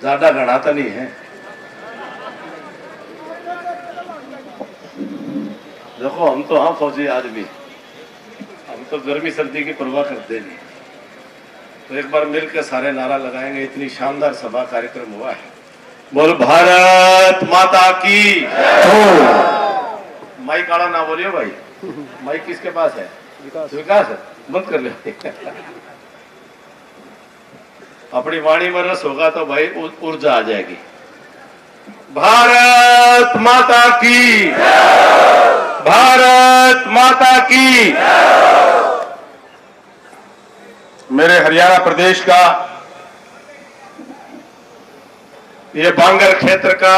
ज्यादा घना तो नहीं है। देखो हम तो हाँ फौजी आदमी, हम तो गर्मी सर्दी की परवाह करते नहीं। तो एक बार मिलकर सारे नारा लगाएंगे। इतनी शानदार सभा कार्यक्रम हुआ है। बोल भारत माता की। माइक आड़ा ना बोलियो भाई। माइक किसके पास है? विकास है, बंद कर ले। अपनी वाणी में रस होगा तो भाई ऊर्जा आ जाएगी। भारत माता की, भारत माता की। मेरे हरियाणा प्रदेश का ये बांगर क्षेत्र का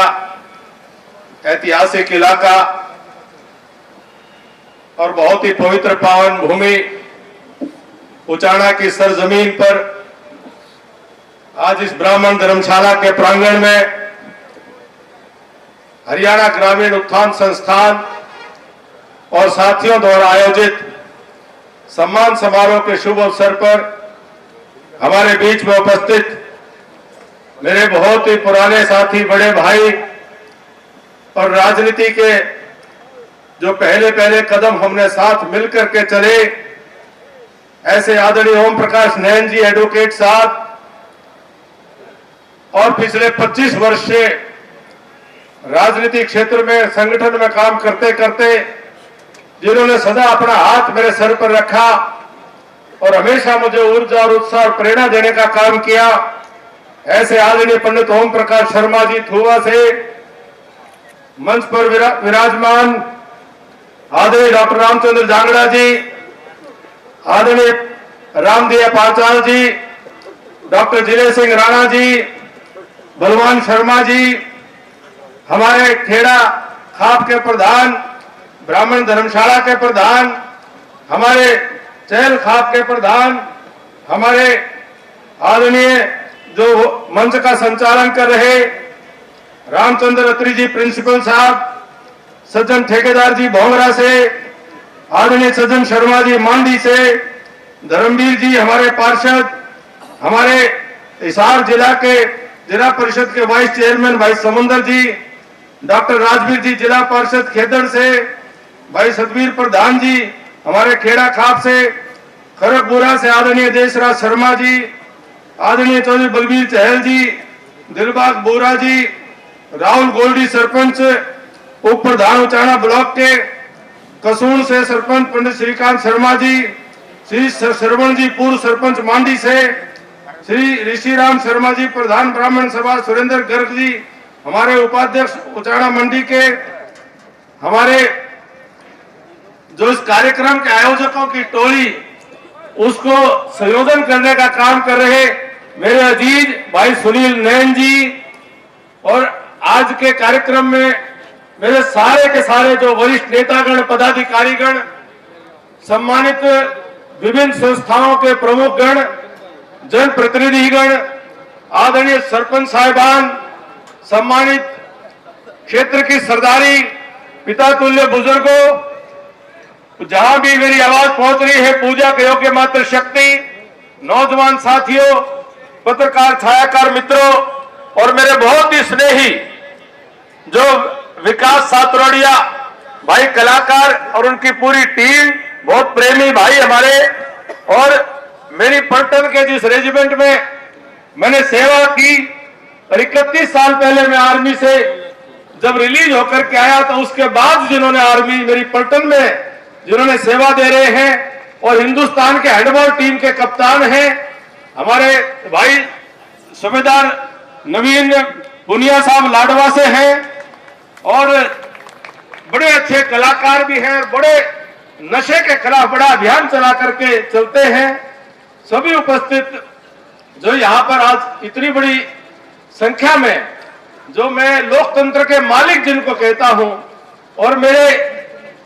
ऐतिहासिक इलाका और बहुत ही पवित्र पावन भूमि उचाना की सरजमीन पर आज इस ब्राह्मण धर्मशाला के प्रांगण में हरियाणा ग्रामीण उत्थान संस्थान और साथियों द्वारा आयोजित सम्मान समारोह के शुभ अवसर पर हमारे बीच में उपस्थित मेरे बहुत ही पुराने साथी, बड़े भाई और राजनीति के जो पहले पहले कदम हमने साथ मिलकर के चले, ऐसे आदरणीय ओम प्रकाश नयन जी एडवोकेट साहब, और पिछले 25 वर्ष से राजनीतिक क्षेत्र में संगठन में काम करते करते जिन्होंने सदा अपना हाथ मेरे सर पर रखा और हमेशा मुझे ऊर्जा और उत्साह और प्रेरणा देने का काम किया, ऐसे आदरणीय पंडित ओम प्रकाश शर्मा जी थुवा से मंच पर विराजमान आदरणीय डॉक्टर रामचंद्र जांगड़ा जी, आदरणीय रामदिया पांचाल जी, डॉक्टर जिले सिंह राणा जी, बलवान शर्मा जी, हमारे खेड़ा खाप के प्रधान, ब्राह्मण धर्मशाला के प्रधान, हमारे चैल खाप के प्रधान, हमारे आदरणीय जो मंच का संचालन कर रहे रामचंद्र अत्री जी प्रिंसिपल साहब, सज्जन ठेकेदार जी भोंगरा से, आदरणीय सज्जन शर्मा जी मांडी से, धर्मवीर जी हमारे पार्षद, हमारे हिसार जिला के जिला परिषद के वाइस चेयरमैन भाई समुंदर जी, डॉक्टर राजवीर जी जिला पार्षद खेदड़ से, भाई सतवीर प्रधान जी हमारे खेड़ा खाप से, खरगपुरा से आदरणीय देशराज शर्मा जी, आदरणीय चौधरी बलबीर चहल जी, दिलबाग बोरा जी, राहुल गोल्डी सरपंच उप प्रधान उचाना ब्लॉक के, कसून से सरपंच पंडित श्रीकांत शर्मा जी, श्री श्रवण जी पूर्व सरपंच मांडी से, श्री ऋषिराम शर्मा जी प्रधान ब्राह्मण सभा सुरेंद्र गर्ग जी हमारे उपाध्यक्ष उचाना मंडी के, हमारे जो इस कार्यक्रम के आयोजकों की टोली उसको संयोजन करने का काम कर रहे मेरे अजीज भाई सुनील नयन जी, और आज के कार्यक्रम में मेरे सारे के सारे जो वरिष्ठ नेतागण, पदाधिकारीगण, सम्मानित विभिन्न संस्थाओं के प्रमुख गण, जनप्रतिनिधिगण, आदरणीय सरपंच साहिबान, सम्मानित क्षेत्र की सरदारी, पिता तुल्य बुजुर्गों, जहां भी मेरी आवाज पहुंच रही है, पूजा के योग्य मात्र शक्ति, नौजवान साथियों, पत्रकार छायाकार मित्रों और मेरे बहुत ही स्नेही जो विकास सातरोडिया भाई कलाकार और उनकी पूरी टीम, बहुत प्रेमी भाई हमारे, और मेरी पलटन के जिस रेजिमेंट में मैंने सेवा की और 31 साल पहले मैं आर्मी से जब रिलीज होकर के आया, तो उसके बाद जिन्होंने आर्मी मेरी पलटन में जिन्होंने सेवा दे रहे हैं और हिंदुस्तान के हैंडबॉल टीम के कप्तान हैं हमारे भाई सूबेदार नवीन पुनिया साहब लाडवा से हैं, और बड़े अच्छे कलाकार भी हैं, बड़े नशे के खिलाफ बड़ा अभियान चला करके चलते हैं। सभी उपस्थित जो यहाँ पर आज इतनी बड़ी संख्या में, जो मैं लोकतंत्र के मालिक जिनको कहता हूं और मेरे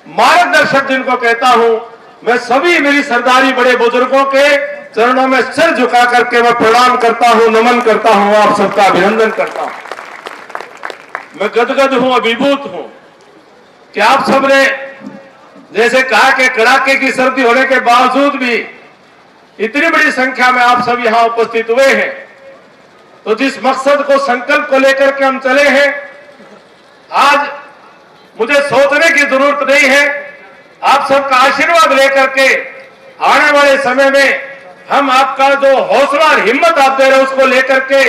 मार्गदर्शक जिनको कहता हूं, मैं सभी मेरी सरदारी बड़े बुजुर्गों के चरणों में सिर झुका करके मैं प्रणाम करता हूं, नमन करता हूं, आप सबका अभिनंदन करता हूं। मैं गदगद हूं, अभिभूत हूं कि आप सबने जैसे कहा कि कड़ाके की सर्दी होने के बावजूद भी इतनी बड़ी संख्या में आप सब यहां उपस्थित हुए हैं। तो जिस मकसद को, संकल्प को लेकर के हम चले हैं, आज मुझे सोचने की जरूरत नहीं है। आप सबका आशीर्वाद लेकर के आने वाले समय में हम आपका जो हौसला और हिम्मत आप दे रहे हैं उसको लेकर के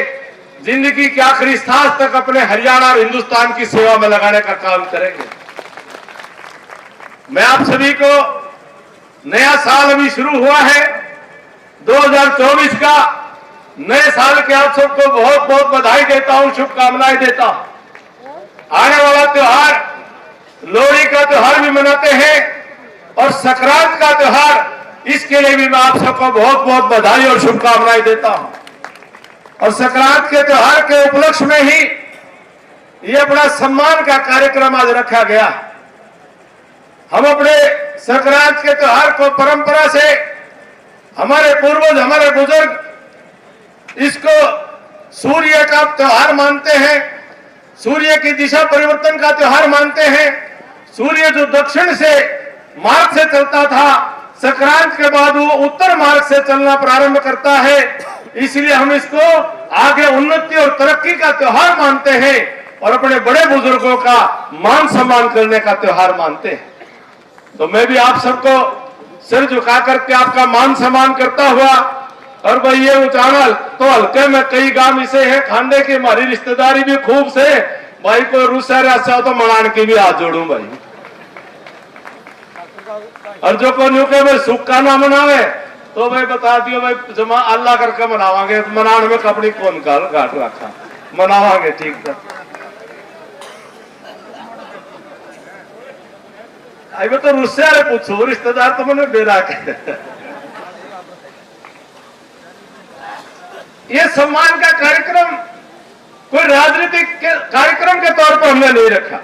जिंदगी के आखिरी सांस तक अपने हरियाणा और हिंदुस्तान की सेवा में लगाने का काम करेंगे। मैं आप सभी को, नया साल अभी शुरू हुआ है 2024 का, नए साल के आप सबको बहुत बहुत बधाई देता हूं, शुभकामनाएं देता हूं। आने वाला त्योहार, लोहड़ी का त्योहार भी मनाते हैं और संक्रांत का त्योहार, इसके लिए भी मैं आप सबको बहुत बहुत बधाई और शुभकामनाएं देता हूं। और संक्रांत के त्योहार के उपलक्ष्य में ही ये अपना सम्मान का कार्यक्रम आज रखा गया। हम अपने संक्रांत के त्योहार को परंपरा से, हमारे पूर्वज, हमारे बुजुर्ग इसको सूर्य का त्योहार मानते हैं, सूर्य की दिशा परिवर्तन का त्योहार मानते हैं। सूर्य जो दक्षिण से मार्ग से चलता था, संक्रांत के बाद वो उत्तर मार्ग से चलना प्रारंभ करता है, इसलिए हम इसको आगे उन्नति और तरक्की का त्योहार मानते हैं और अपने बड़े बुजुर्गों का मान सम्मान करने का त्योहार मानते हैं। तो मैं भी आप सबको सिर झुका करके आपका मान सम्मान करता हुआ, और भाई ये उचानल तो हल्के में कई गांव इसे है खांडे की, हमारी रिश्तेदारी भी खूब से, भाई को रूसा रहा तो मनान की भी हाथ जोड़ू भाई। और जो को न्यू के भाई सुक्का ना मनावे तो भाई बता दियो भाई जमा अल्लाह करके मनावांगे, मनान में कपड़ी कौन घाट रखा, मनावांगे ठीक था। आई तो रुस्से वाले पूछो, रिश्तेदार तो मैंने बेरा के ये सम्मान का कार्यक्रम कोई राजनीतिक कार्यक्रम के तौर पर हमने नहीं रखा।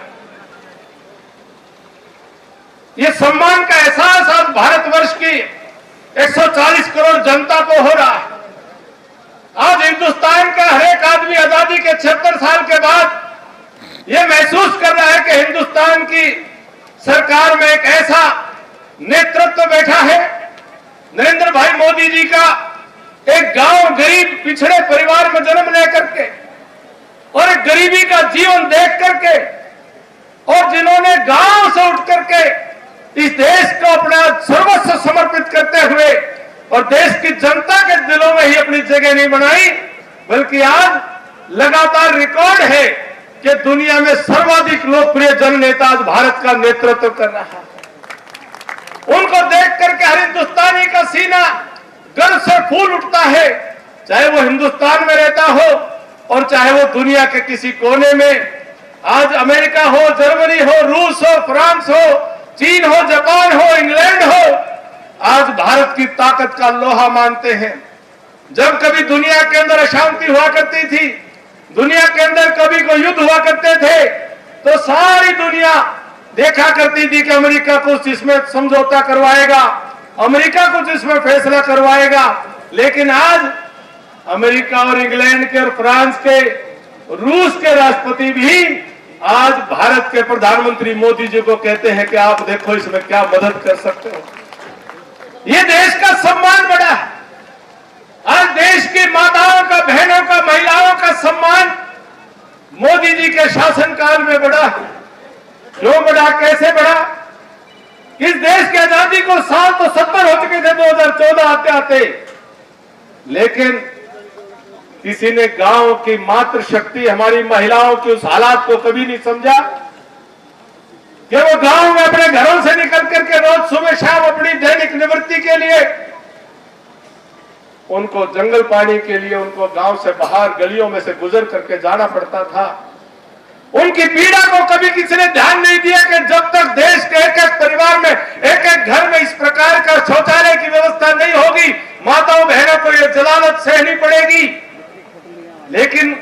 ये सम्मान का एहसास आज भारतवर्ष की 140 करोड़ जनता को हो रहा है। आज हिंदुस्तान का हर एक आदमी आजादी के 76 साल के बाद ये महसूस कर रहा है कि हिंदुस्तान की सरकार में एक ऐसा नेतृत्व बैठा है, नरेंद्र भाई मोदी जी का, एक गांव गरीब पिछड़े परिवार में जन्म लेकर के और एक गरीबी का जीवन देख करके, और जिन्होंने गांव से उठ करके इस देश को अपना सर्वस्व समर्पित करते हुए और देश की जनता के दिलों में ही अपनी जगह नहीं बनाई, बल्कि आज लगातार रिकॉर्ड है कि दुनिया में सर्वाधिक लोकप्रिय जन नेता आज भारत का नेतृत्व कर रहा है। उनको देख करके हर हिंदुस्तानी का सीना गर्व से फूल उठता है, चाहे वो हिंदुस्तान में रहता हो और चाहे वो दुनिया के किसी कोने में। आज अमेरिका हो, जर्मनी हो, रूस हो, फ्रांस हो, चीन हो, जापान हो, इंग्लैंड हो, आज भारत की ताकत का लोहा मानते हैं। जब कभी दुनिया के अंदर अशांति हुआ करती थी, दुनिया के अंदर कभी कोई युद्ध हुआ करते थे, तो सारी दुनिया देखा करती थी कि अमेरिका कुछ इसमें समझौता करवाएगा, अमेरिका कुछ इसमें फैसला करवाएगा। लेकिन आज अमेरिका और इंग्लैंड के और फ्रांस के, रूस के राष्ट्रपति भी आज भारत के प्रधानमंत्री मोदी जी को कहते हैं कि आप देखो इसमें क्या मदद कर सकते हो। ये देश का सम्मान बढ़ा है। आज देश की माताओं का, बहनों का, महिलाओं का सम्मान मोदी जी के शासनकाल में बढ़ा। क्यों बढ़ा, कैसे बढ़ा? इस देश की आजादी को साल तो 70 हो चुके थे 2014 आते आते, लेकिन किसी ने गांव की मातृ शक्ति, हमारी महिलाओं के उस हालात को कभी नहीं समझा कि वो गांव में अपने घरों से निकल करके रोज सुबह शाम अपनी दैनिक निवृत्ति के लिए, उनको जंगल पानी के लिए उनको गांव से बाहर गलियों में से गुजर करके जाना पड़ता था। उनकी पीड़ा को कभी किसी ने ध्यान नहीं दिया कि जब तक देश के एक एक परिवार में, एक एक घर में इस प्रकार का शौचालय की व्यवस्था नहीं होगी, माताओं बहनों को यह जलालत सहनी पड़ेगी। लेकिन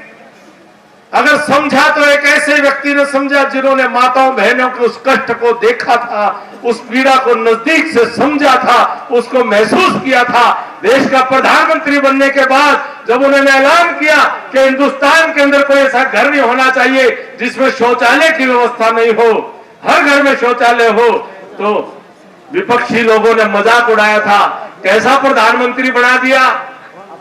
अगर समझा तो एक ऐसे व्यक्ति ने समझा जिन्होंने माताओं बहनों के उस कष्ट को देखा था, उस पीड़ा को नजदीक से समझा था, उसको महसूस किया था। देश का प्रधानमंत्री बनने के बाद जब उन्होंने ऐलान किया कि हिंदुस्तान के अंदर कोई ऐसा घर नहीं होना चाहिए जिसमें शौचालय की व्यवस्था नहीं हो, हर घर में शौचालय हो, तो विपक्षी लोगों ने मजाक उड़ाया था, कैसा प्रधानमंत्री बना दिया।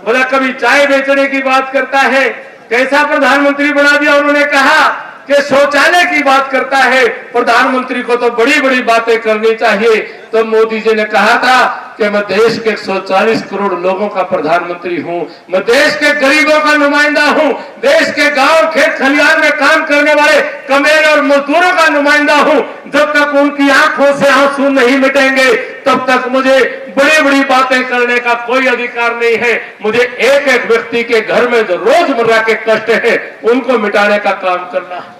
बोला कभी चाय बेचने की बात करता है, कैसा प्रधानमंत्री बना दिया। उन्होंने कहा कि शौचालय की बात करता है, प्रधानमंत्री को तो बड़ी बड़ी बातें करनी चाहिए। तो मोदी जी ने कहा था कि मैं देश के 140 करोड़ लोगों का प्रधानमंत्री हूं, मैं देश के गरीबों का नुमाइंदा हूं, देश के गांव खेत खलिहान में काम करने वाले कमेर और मजदूरों का नुमाइंदा हूं। जब तक उनकी आंखों से आंसू नहीं मिटेंगे तब तक मुझे बड़ी बड़ी बातें करने का कोई अधिकार नहीं है। मुझे एक एक व्यक्ति के घर में जो रोजमर्रा के कष्ट है उनको मिटाने का काम करना है।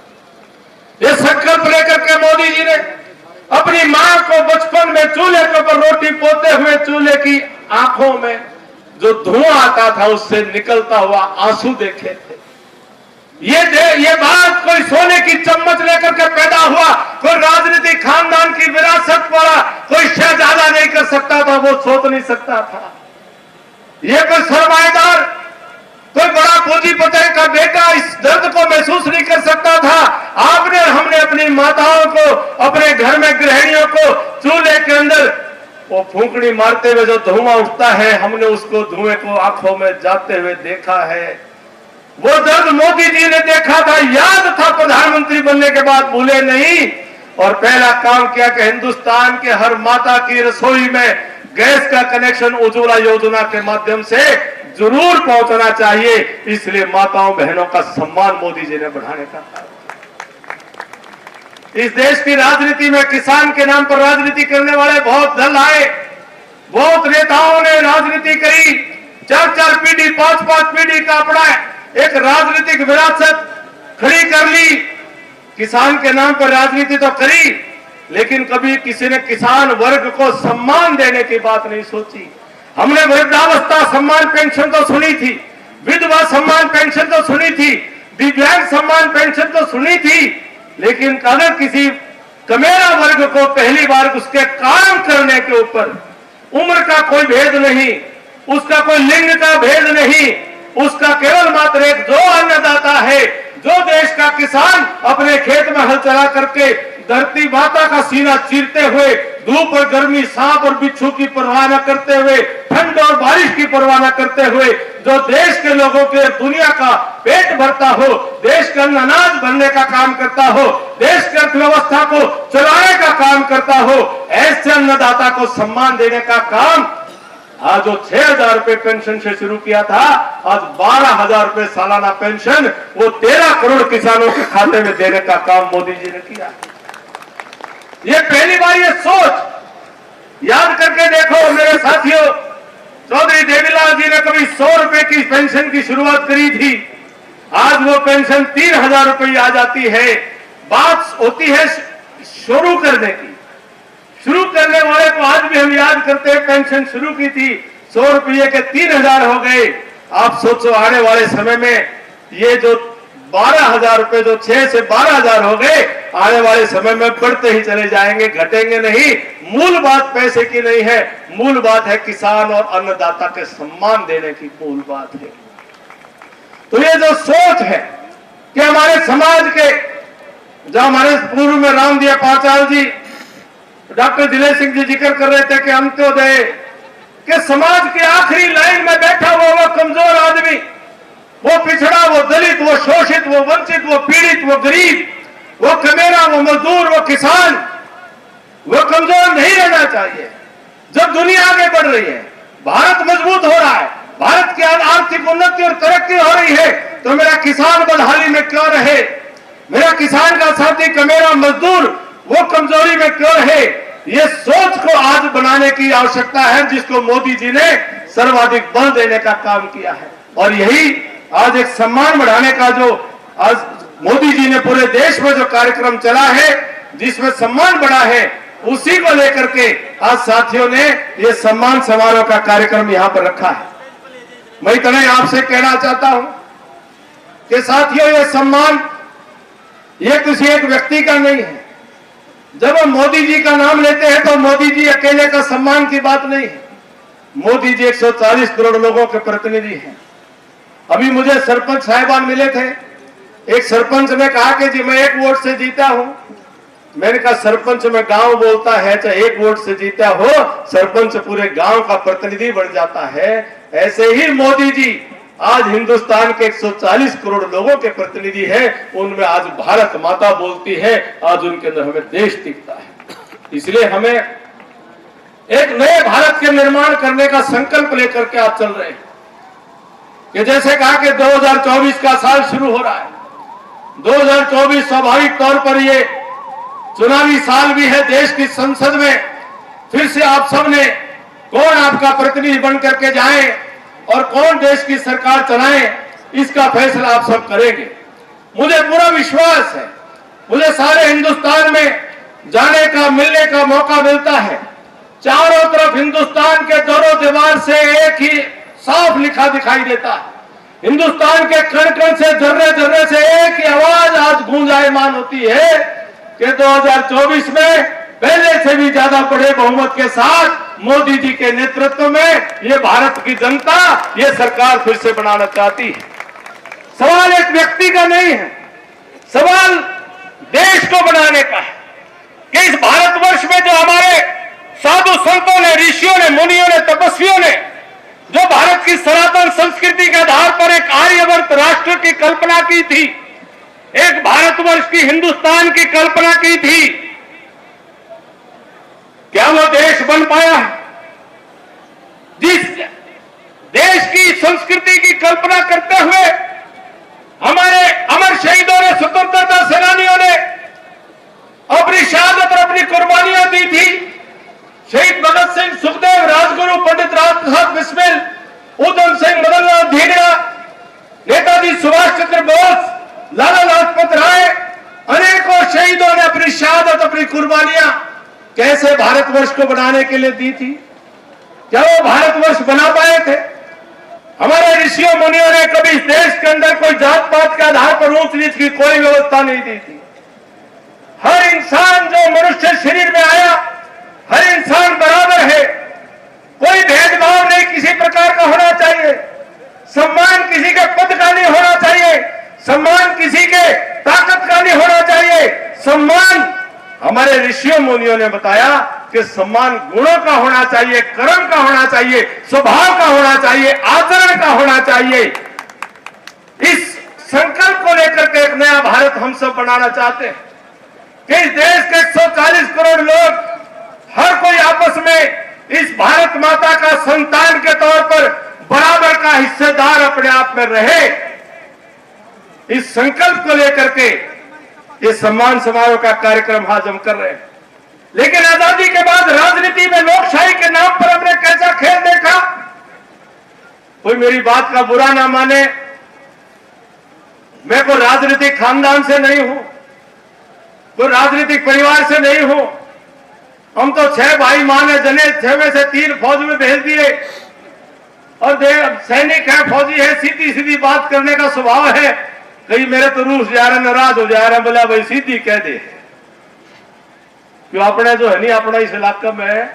ये संकल्प लेकर के मोदी जी ने अपनी मां को बचपन में चूल्हे के ऊपर रोटी पोते हुए चूल्हे की आंखों में जो धुआं आता था उससे निकलता हुआ आंसू देखे थे। ये बात कोई सोने की चम्मच लेकर के पैदा हुआ, कोई राजनीतिक खानदान की विरासत वाला कोई शहजादा नहीं कर सकता था, वो सोच नहीं सकता था। ये कोई सरमाएदार, कोई बड़ा पूंजीपति का बेटा इस दर्द को महसूस नहीं कर सकता था। आपने हमने अपनी माताओं को, अपने घर में गृहिणियों को चूल्हे के अंदर वो फूंकनी मारते हुए जो धुआं उठता है, हमने उसको धुएं को आंखों में जाते हुए देखा है। वो दर्द मोदी जी ने देखा था, याद था, प्रधानमंत्री बनने के बाद भूले नहीं। और पहला काम किया कि हिंदुस्तान के हर माता की रसोई में गैस का कनेक्शन उज्ज्वला योजना के माध्यम से जरूर पहुंचना चाहिए। इसलिए माताओं बहनों का सम्मान मोदी जी ने बढ़ाने का काम। इस देश की राजनीति में किसान के नाम पर राजनीति करने वाले बहुत दल आए, बहुत नेताओं ने राजनीति करी, 4-4 पीढ़ी 5-5 पीढ़ी का अपना एक राजनीतिक विरासत खड़ी कर ली। किसान के नाम पर राजनीति तो करी, लेकिन कभी किसी ने किसान वर्ग को सम्मान देने की बात नहीं सोची। हमने वृद्धावस्था सम्मान पेंशन तो सुनी थी, विधवा सम्मान पेंशन तो सुनी थी, दिव्यांग सम्मान पेंशन तो सुनी थी, लेकिन अगर किसी कमेरा वर्ग को पहली बार उसके काम करने के ऊपर उम्र का कोई भेद नहीं, उसका कोई लिंग का भेद नहीं, उसका केवल मात्र एक जो अन्नदाता है, जो देश का किसान अपने खेत में हल चला करके धरती माता का सीना चीरते हुए, धूप और गर्मी, सांप और बिच्छू की परवाह न करते हुए, ठंड और बारिश की परवाह न करते हुए, जो देश के लोगों के दुनिया का पेट भरता हो, देश का अनाज भरने का काम करता हो, देश की अर्थव्यवस्था को चलाने का काम करता हो, ऐसे अन्नदाता को सम्मान देने का काम आज जो 6,000 रुपए पेंशन से शुरू किया था, आज 12,000 रुपए सालाना पेंशन वो 13 करोड़ किसानों के खाते में देने का काम मोदी जी ने किया। ये पहली बार ये सोच याद करके देखो मेरे साथियों, चौधरी देवीलाल जी ने कभी 100 रुपए की पेंशन की शुरुआत करी थी, आज वो पेंशन 3,000 रुपए आ जाती है। बात होती है शुरू करने की, शुरू करने वाले को आज भी हम याद करते हैं। पेंशन शुरू की थी 100 रुपये के 3,000 हो गए। आप सोचो आने वाले समय में ये जो 12,000 रुपए जो 6 से 12,000 हो गए, आने वाले समय में बढ़ते ही चले जाएंगे, घटेंगे नहीं। मूल बात पैसे की नहीं है, मूल बात है किसान और अन्नदाता के सम्मान देने की मूल बात है। तो ये जो सोच है कि हमारे समाज के, जो हमारे पूर्व में रामदिया पांचाल जी, डॉक्टर दिलेर सिंह जी जिक्र कर रहे थे कि अंत्योदय के समाज के आखिरी लाइन में बैठा हुआ वो कमजोर आदमी, वो पिछड़ा, वो दलित, वो शोषित, वो वंचित, वो पीड़ित, वो गरीब, वो कमेरा, वो मजदूर, वो किसान, वो कमजोर नहीं रहना चाहिए। जब दुनिया आगे बढ़ रही है, भारत मजबूत हो रहा है, भारत की आर्थिक उन्नति और तरक्की हो रही है, तो मेरा किसान बदहाली में क्यों रहे, मेरा किसान का साथी कमेरा मजदूर वो कमजोरी में क्यों रहे। ये सोच को आज बनाने की आवश्यकता है, जिसको मोदी जी ने सर्वाधिक बल देने का काम किया है। और यही आज एक सम्मान बढ़ाने का जो आज मोदी जी ने पूरे देश में जो कार्यक्रम चला है, जिसमें सम्मान बढ़ा है, उसी को लेकर के आज साथियों ने ये सम्मान समारोह का कार्यक्रम यहां पर रखा है। मैं इतना ही आपसे कहना चाहता हूं कि साथियों, ये सम्मान ये किसी एक व्यक्ति का नहीं है। जब हम मोदी जी का नाम लेते हैं तो मोदी जी अकेले का सम्मान की बात नहीं है। मोदी जी 140 करोड़ लोगों के प्रतिनिधि हैं। अभी मुझे सरपंच साहिबान मिले थे, एक सरपंच ने कहा कि जी मैं 1 वोट से जीता हूं। मैंने कहा सरपंच में गांव बोलता है, चाहे 1 वोट से जीता हो, सरपंच पूरे गांव का प्रतिनिधि बन जाता है। ऐसे ही मोदी जी आज हिंदुस्तान के 140 करोड़ लोगों के प्रतिनिधि हैं, उनमें आज भारत माता बोलती है, आज उनके अंदर हमें देश दिखता है। इसलिए हमें एक नए भारत के निर्माण करने का संकल्प लेकर के आप चल रहे हैं कि जैसे कहा कि 2024 का साल शुरू हो रहा है। 2024 स्वाभाविक तौर पर ये चुनावी साल भी है। देश की संसद में फिर से आप सबने कौन आपका प्रतिनिधि बन करके जाए और कौन देश की सरकार चलाए, इसका फैसला आप सब करेंगे। मुझे पूरा विश्वास है, मुझे सारे हिंदुस्तान में जाने का मिलने का मौका मिलता है। चारों तरफ हिंदुस्तान के दरों दीवार से एक ही साफ लिखा दिखाई देता है। हिंदुस्तान के कण कण से, जर्रे जर्रे से एक ही आवाज आज गूंजायमान होती है कि 2024 में पहले से भी ज्यादा बड़े बहुमत के साथ मोदी जी के नेतृत्व में ये भारत की जनता ये सरकार फिर से बनाना चाहती है। सवाल एक व्यक्ति का नहीं है, सवाल देश को बनाने का है कि इस भारतवर्ष में जो हमारे साधु संतों ने, ऋषियों ने, मुनियों ने, तपस्वियों ने जो भारत की सनातन संस्कृति के आधार पर एक आर्यवर्त राष्ट्र की कल्पना की थी, एक भारतवर्ष की, हिंदुस्तान की कल्पना की थी, क्या वो देश बन पाया है? जिस देश की संस्कृति की कल्पना करते हुए हमारे अमर शहीदों ने, स्वतंत्रता सेनानियों ने अपनी शहादत और अपनी कुर्बानियां दी थी। शहीद भगत सिंह, सुखदेव, राजगुरु, पंडित राम प्रसाद बिस्मिल, उधम सिंह, मदन लाल धींगड़ा, नेताजी सुभाष चंद्र बोस, लाला लाजपत राय, अनेकों शहीदों ने अपनी शहादत, अपनी कुर्बानियां कैसे भारतवर्ष को बनाने के लिए दी थी? क्या वो भारतवर्ष बना पाए थे? हमारे ऋषियों मुनियों ने कभी इस देश के अंदर कोई जात पात के आधार पर ऊंच नीच की कोई व्यवस्था नहीं दी थी। हर इंसान जो मनुष्य शरीर में आया, हर इंसान बराबर है, कोई भेदभाव नहीं किसी प्रकार का होना चाहिए, सम्मान किसी के पद का नहीं होना चाहिए, सम्मान किसी के ताकत का नहीं होना चाहिए। सम्मान हमारे ऋषियों मुनियों ने बताया कि सम्मान गुणों का होना चाहिए, कर्म का होना चाहिए, स्वभाव का होना चाहिए, आचरण का होना चाहिए। इस संकल्प को लेकर के एक नया भारत हम सब बनाना चाहते हैं कि इस देश के 140 करोड़ लोग हर कोई आपस में इस भारत माता का संतान के तौर पर बराबर का हिस्सेदार अपने आप में रहे। इस संकल्प को लेकर के ये सम्मान समारोह का कार्यक्रम आज हम कर रहे हैं। लेकिन आजादी के बाद राजनीति में लोकशाही के नाम पर हमने कैसा खेल देखा। कोई मेरी बात का बुरा ना माने, मैं कोई राजनीतिक खानदान से नहीं हूं, कोई राजनीतिक परिवार से नहीं हूं। हम तो 6 भाई माने जने, 6 में से 3 फौज में भेज दिए और सैनिक है, फौजी है, सीधी सीधी बात करने का स्वभाव है। कई मेरे तो रूस जा रहे, नाराज हो जा रहे, बोला भाई सीधी कह दे, क्यों अपने जो है नहीं, अपना इस इलाके में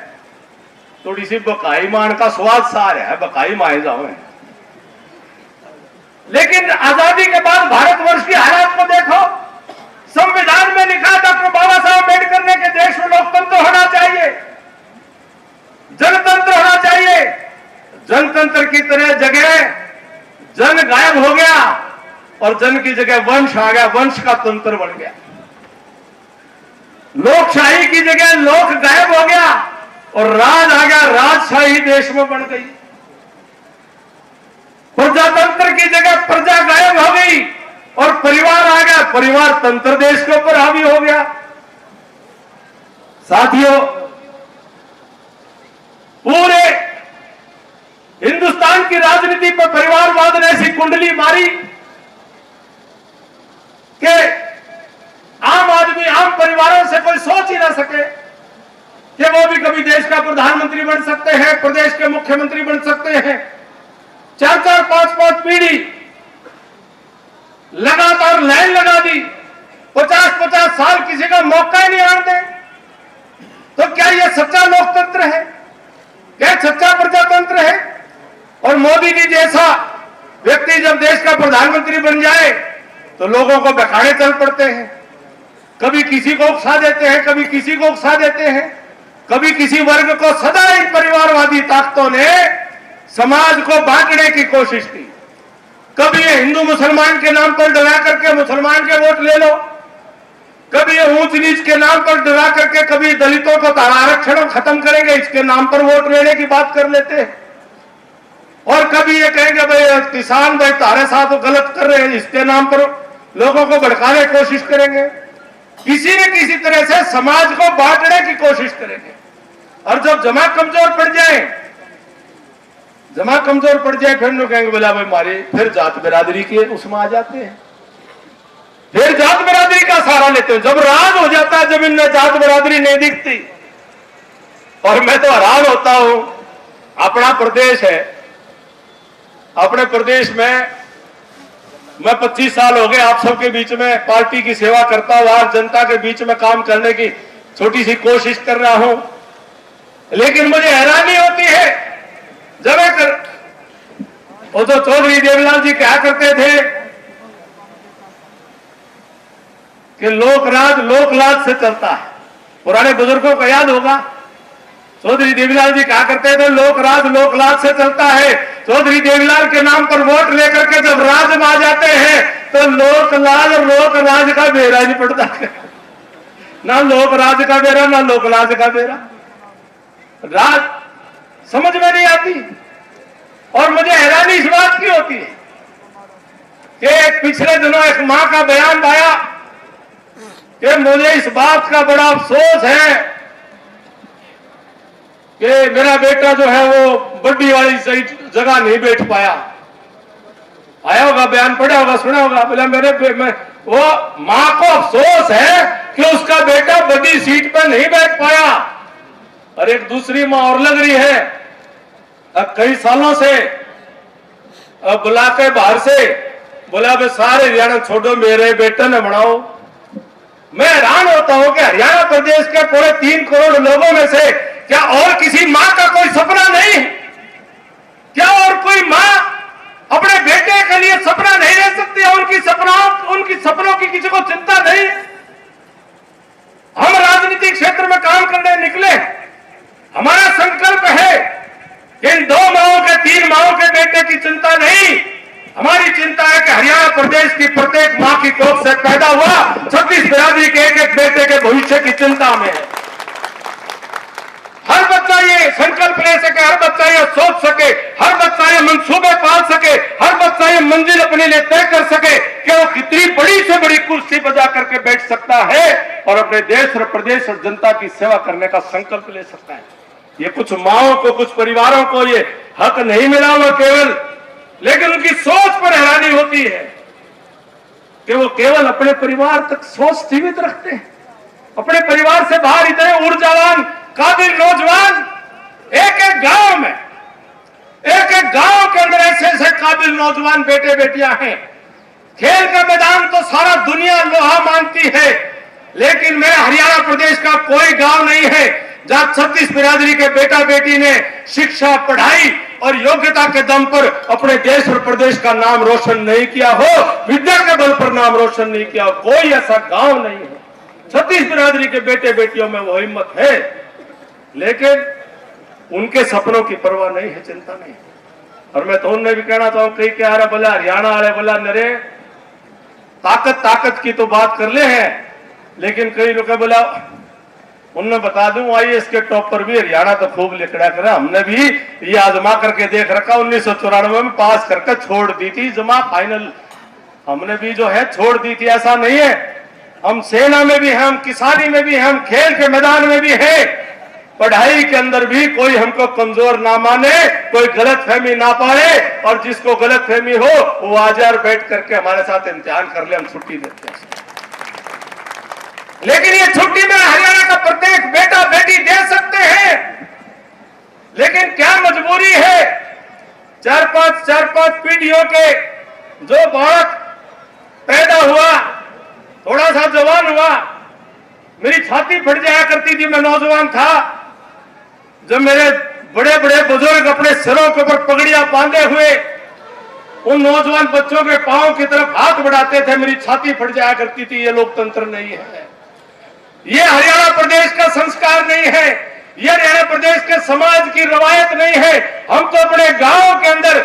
थोड़ी सी बकाई मान का स्वाद सा आ रहा है, बकाई माए जाओ। लेकिन आजादी के बाद भारतवर्ष की हालात को देखो। संविधान में लिखा डॉक्टर बाबा साहब अम्बेडकर ने कि देश में लोकतंत्र होना चाहिए, जनतंत्र होना चाहिए। जनतंत्र की तरह जगह जन गायब हो गया और जन की जगह वंश आ गया, वंश का तंत्र बन गया। लोकशाही की जगह लोक गायब हो गया और राज आ गया, राजशाही देश में बन गई। प्रजातंत्र की जगह प्रजा गायब हो गई और परिवार आ गया, परिवार तंत्र देश के ऊपर हावी हो गया। साथियों, पूरे हिंदुस्तान की राजनीति पर परिवारवाद ने ऐसी कुंडली मारी कि आम आदमी, आम परिवारों से कोई सोच ही ना सके कि वो भी कभी देश का प्रधानमंत्री बन सकते हैं, प्रदेश के मुख्यमंत्री बन सकते हैं। 4-4, 5-5 पीढ़ी लगातार लाइन लगा दी, 50-50 साल किसी का मौका ही नहीं आने। तो क्या यह सच्चा लोकतंत्र है? क्या सच्चा प्रजातंत्र है? और मोदी जी जैसा व्यक्ति जब देश का प्रधानमंत्री बन जाए तो लोगों को बखाने चल पड़ते हैं। कभी किसी को उकसा देते हैं, कभी किसी को उकसा देते हैं, कभी किसी वर्ग को। सदा इन परिवारवादी ताकतों ने समाज को बांटने की कोशिश की। कभी ये हिंदू मुसलमान के नाम पर डरा करके मुसलमान के वोट ले लो, कभी ये ऊंच नीच के नाम पर डरा करके, कभी दलितों को आरक्षण खत्म करेंगे इसके नाम पर वोट लेने की बात कर लेते हैं, और कभी ये कहेंगे भाई किसान भाई तारे साथ तो गलत कर रहे हैं, इसके नाम पर लोगों को भड़काने की कोशिश करेंगे। किसी न किसी तरह से समाज को बांटने की कोशिश करेंगे। और जब जमा कमजोर पड़ जाए, फिर लोग कहेंगे बोला भाई मारे, फिर जात बिरादरी के उसमें आ जाते हैं, फिर जात बिरादरी का सहारा लेते हैं। जब राज हो जाता है, जब इनमें जात बिरादरी नहीं दिखती, और मैं तो हैरान होता हूं, अपना प्रदेश है, अपने प्रदेश में मैं 25 साल हो गए आप सबके बीच में पार्टी की सेवा करता हुआ, जनता के बीच में काम करने की छोटी सी कोशिश कर रहा हूं, लेकिन मुझे हैरानी होती है जब वो तो चौधरी देवीलाल जी क्या करते थे कि लोकराज लोकलाज से चलता है। पुराने बुजुर्गों को याद होगा, चौधरी देवीलाल जी क्या करते थे, लोकराज लोकलाज से चलता है। चौधरी देवीलाल के नाम पर वोट लेकर के जब राज में आ जाते हैं तो लोकलाज और लोकराज का बेरा नहीं पड़ता, ना लोकराज का बेरा ना लोकलाज का बेरा, राज समझ में नहीं आती। और मुझे हैरानी इस बात की होती है कि पिछले दिनों एक मां का बयान आया कि मुझे इस बात का बड़ा अफसोस है कि मेरा बेटा जो है वो बड्डी वाली सही जगह नहीं बैठ पाया। आया होगा, बयान पढ़ा होगा, सुना होगा। बोला वो मां को अफसोस है कि उसका बेटा बड़ी सीट पर नहीं बैठ पाया। और एक दूसरी मां और लग रही है, अब कई सालों से बुला के बाहर से बोला भाई सारे हरियाणा छोड़ो, मेरे बेटे ने बनाओ। मैं हैरान होता हूं कि हरियाणा प्रदेश के पूरे 3 करोड़ लोगों में से क्या और किसी मां का कोई सपना नहीं? क्या और कोई मां अपने बेटे के लिए सपना नहीं ले सकती? उनकी सपनों की किसी को चिंता नहीं? हम राजनीतिक क्षेत्र में काम करने निकले, हमारा संकल्प है कि इन 2 माओं के 3 माओं के बेटे की चिंता नहीं, हमारी चिंता है कि हरियाणा प्रदेश की प्रत्येक मां की कोख से पैदा हुआ 36 बिरादरी के एक बेटे के भविष्य की चिंता में है। हर बच्चा ये संकल्प ले सके, हर बच्चा ये सोच सके, हर बच्चा ये मंसूबे पाल सके, हर बच्चा ये मंजिल अपने लिए तय कर सके कि वो कितनी बड़ी से बड़ी कुर्सी बजा करके बैठ सकता है और अपने देश और प्रदेश और जनता की सेवा करने का संकल्प ले सकता है। ये कुछ माओं को, कुछ परिवारों को ये हक नहीं मिला हुआ केवल, लेकिन उनकी सोच पर हैरानी होती है कि वो केवल अपने परिवार तक सोच सीमित रखते हैं। अपने परिवार से बाहर इतने ऊर्जावान काबिल नौजवान एक एक गांव में, एक एक गांव के अंदर ऐसे ऐसे काबिल नौजवान बेटे बेटियां हैं। खेल का मैदान तो सारा दुनिया लोहा मानती है, लेकिन मेरे हरियाणा प्रदेश का कोई गांव नहीं है जहां 36 बिरादरी के बेटा बेटी ने शिक्षा, पढ़ाई और योग्यता के दम पर अपने देश और प्रदेश का नाम रोशन नहीं किया हो, विद्या के बल पर नाम रोशन नहीं किया हो। कोई ऐसा गांव नहीं है। 36 बिरादरी के बेटे बेटियों में वो हिम्मत है, लेकिन उनके सपनों की परवाह नहीं है, चिंता नहीं है। और मैं तो उनने भी कहना चाहूं, कई क्या रहा बोला हरियाणा वाले बोला नरे ताकत की तो बात कर ले हैं, लेकिन कई लोग बोला उनने बता दूं IAS के टॉप पर भी हरियाणा तो खूब लिखड़ा करे। हमने भी ये आजमा करके देख रखा, 1994 में पास करके छोड़ दी थी जमा फाइनल, हमने भी जो है छोड़ दी थी। ऐसा नहीं है, हम सेना में भी हैं, हम किसानी में भी हैं, हम खेल के मैदान में भी हैं, पढ़ाई के अंदर भी कोई हमको कमजोर ना माने, कोई गलत फहमी ना पाए, और जिसको गलत फहमी हो वो आ जाए बैठ करके हमारे साथ इम्तिहान कर ले, हम छुट्टी देते हैं। लेकिन ये छुट्टी में हरियाणा का प्रत्येक बेटा बेटी दे सकते हैं, लेकिन क्या मजबूरी है? 4-5 पीढ़ियों के जो बालक पैदा हुआ, थोड़ा सा जवान हुआ, मेरी छाती फट जाया करती थी, मैं नौजवान था, जब मेरे बड़े बड़े बुजुर्ग अपने सिरों के ऊपर पगड़ियां बांधे हुए उन नौजवान बच्चों के पांव की तरफ हाथ बढ़ाते थे, मेरी छाती फट जाया करती थी। ये लोकतंत्र नहीं है, ये हरियाणा प्रदेश का संस्कार नहीं है। ये हरियाणा प्रदेश के समाज की रवायत नहीं है। हम तो अपने गांव के अंदर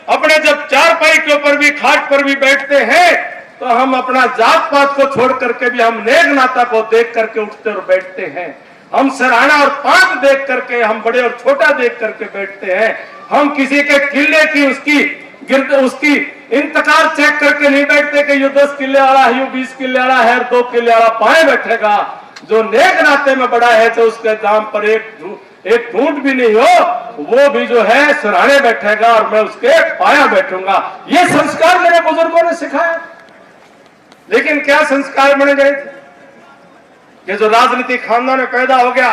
अपने जब चारपाई के ऊपर भी, खाट पर भी बैठते हैं तो हम अपना जात पात को छोड़ करके भी हम नेक नाता को देख करके उठते और बैठते हैं। हम सराहना और पांच देख करके, हम बड़े और छोटा देख करके बैठते हैं। हम किसी के किले की उसकी इंतकार चेक करके नहीं बैठते कि ये 10 किले वाला है, ये 20 किले वाला है, 2 किले वाला पाए बैठेगा। जो नेक नाते में बड़ा है, तो उसके दाम पर एक ढूंढ भी नहीं हो, वो भी जो है सराहने बैठेगा और मैं उसके पाया बैठूंगा। ये संस्कार मेरे बुजुर्गों ने सिखाया। लेकिन क्या संस्कार बन गए थे कि जो राजनीतिक खानदान में पैदा हो गया,